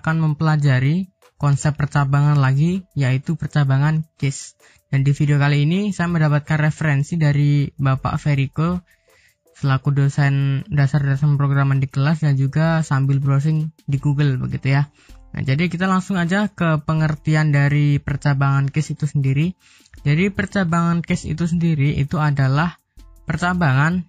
akan mempelajari konsep percabangan lagi, yaitu percabangan case. Dan di video kali ini saya mendapatkan referensi dari Bapak Veriko selaku dosen dasar-dasar pemrograman di kelas dan juga sambil browsing di Google begitu ya. Nah, jadi kita langsung aja ke pengertian dari percabangan case itu sendiri. Jadi percabangan case itu sendiri itu adalah percabangan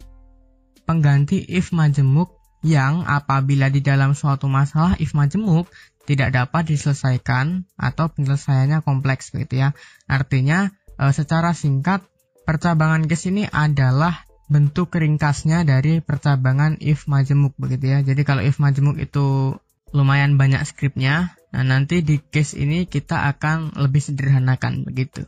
pengganti if majemuk yang apabila di dalam suatu masalah if majemuk tidak dapat diselesaikan atau penyelesaiannya kompleks begitu ya. Artinya secara singkat percabangan case ini adalah bentuk ringkasnya dari percabangan if majemuk begitu ya. Jadi kalau if majemuk itu lumayan banyak skripnya. Nah, nanti di case ini kita akan lebih sederhanakan begitu.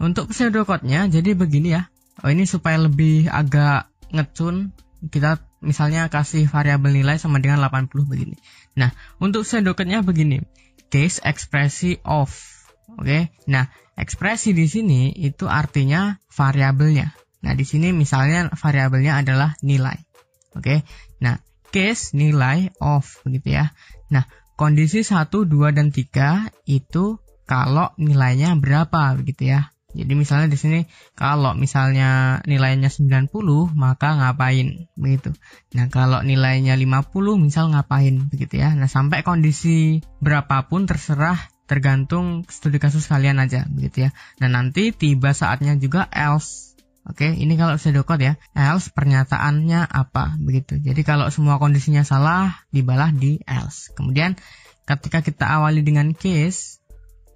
Untuk pseudocode-nya jadi begini ya. Ini supaya lebih agak ngecun, kita misalnya kasih variabel nilai sama dengan 80 begini. Nah, untuk pseudocode-nya begini. Case ekspresi of. Oke. Nah, ekspresi di sini itu artinya variabelnya. Nah, di sini misalnya variabelnya adalah nilai. Oke. Nah, case nilai of begitu ya. Nah, kondisi 1, 2 dan 3 itu kalau nilainya berapa begitu ya. Jadi misalnya di sini kalau misalnya nilainya 90 maka ngapain begitu. Nah, kalau nilainya 50 misal ngapain begitu ya. Nah, sampai kondisi berapapun terserah, tergantung studi kasus kalian aja begitu ya. Nah, nanti tiba saatnya juga else. Oke, ini kalau pseudocode ya. Else pernyataannya apa begitu. Jadi kalau semua kondisinya salah dibalah di else. Kemudian ketika kita awali dengan case,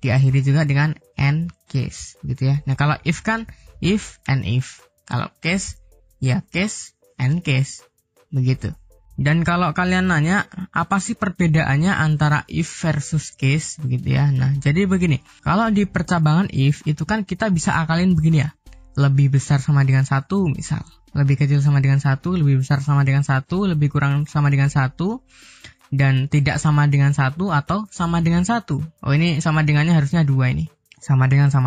diakhiri juga dengan and case gitu ya. Nah, kalau if kan if and if. Kalau case ya case and case begitu. Dan kalau kalian nanya apa sih perbedaannya antara if versus case begitu ya. Nah, jadi begini. Kalau di percabangan if itu kan kita bisa akalin begini ya. Lebih besar sama dengan 1 misal. Lebih kecil sama dengan 1, lebih besar sama dengan 1, lebih kurang sama dengan 1, dan tidak sama dengan 1 atau sama dengan 1. Oh, ini sama dengannya harusnya 2 ini. Sama dengan 1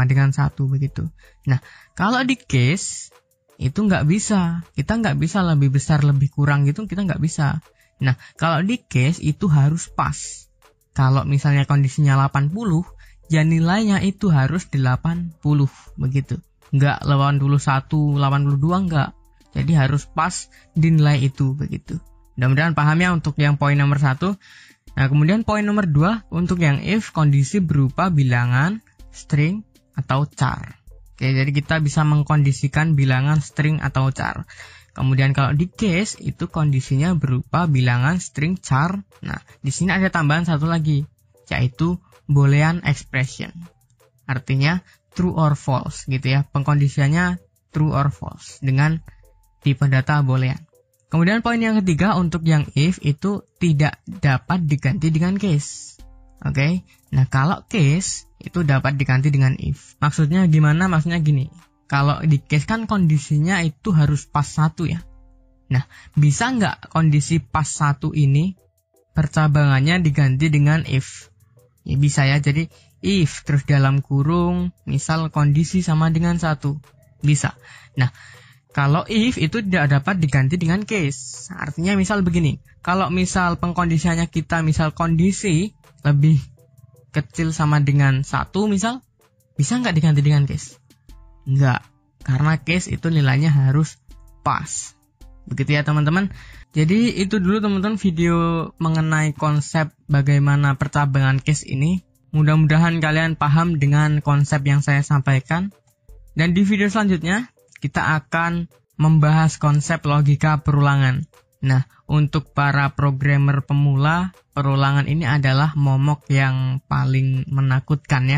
begitu. Nah, kalau di case itu nggak bisa. Kita nggak bisa lebih besar, lebih kurang gitu, kita nggak bisa. Nah, kalau di case itu harus pas. Kalau misalnya kondisinya 80, ya nilainya itu harus 80 begitu. Enggak 81, 82 enggak. Jadi harus pas di nilai itu begitu. Mudah-mudahan paham ya untuk yang poin nomor 1. Nah, kemudian poin nomor 2 untuk yang if kondisi berupa bilangan, string atau char. Oke, jadi kita bisa mengkondisikan bilangan, string atau char. Kemudian kalau di case itu kondisinya berupa bilangan, string, char. Nah, di sini ada tambahan satu lagi, yaitu boolean expression. Artinya true or false gitu ya. Pengkondisiannya true or false dengan tipe data boolean. Kemudian poin yang ketiga untuk yang if itu tidak dapat diganti dengan case. Oke. Nah, kalau case itu dapat diganti dengan if. Maksudnya gimana? Maksudnya gini. Kalau di case kan kondisinya itu harus pas 1 ya. Nah, bisa nggak kondisi pas 1 ini percabangannya diganti dengan if? Ya bisa ya. Jadi if terus dalam kurung misal kondisi sama dengan 1 bisa. Nah, kalau if itu tidak dapat diganti dengan case. Artinya misal begini, kalau misal pengkondisiannya kita misal kondisi lebih kecil sama dengan 1 misal, bisa nggak diganti dengan case? Enggak, karena case itu nilainya harus pas. Begitu ya teman-teman. Jadi itu dulu teman-teman video mengenai konsep bagaimana percabangan case ini. Mudah-mudahan kalian paham dengan konsep yang saya sampaikan. Dan di video selanjutnya, kita akan membahas konsep logika perulangan. Nah, untuk para programmer pemula, perulangan ini adalah momok yang paling menakutkan ya.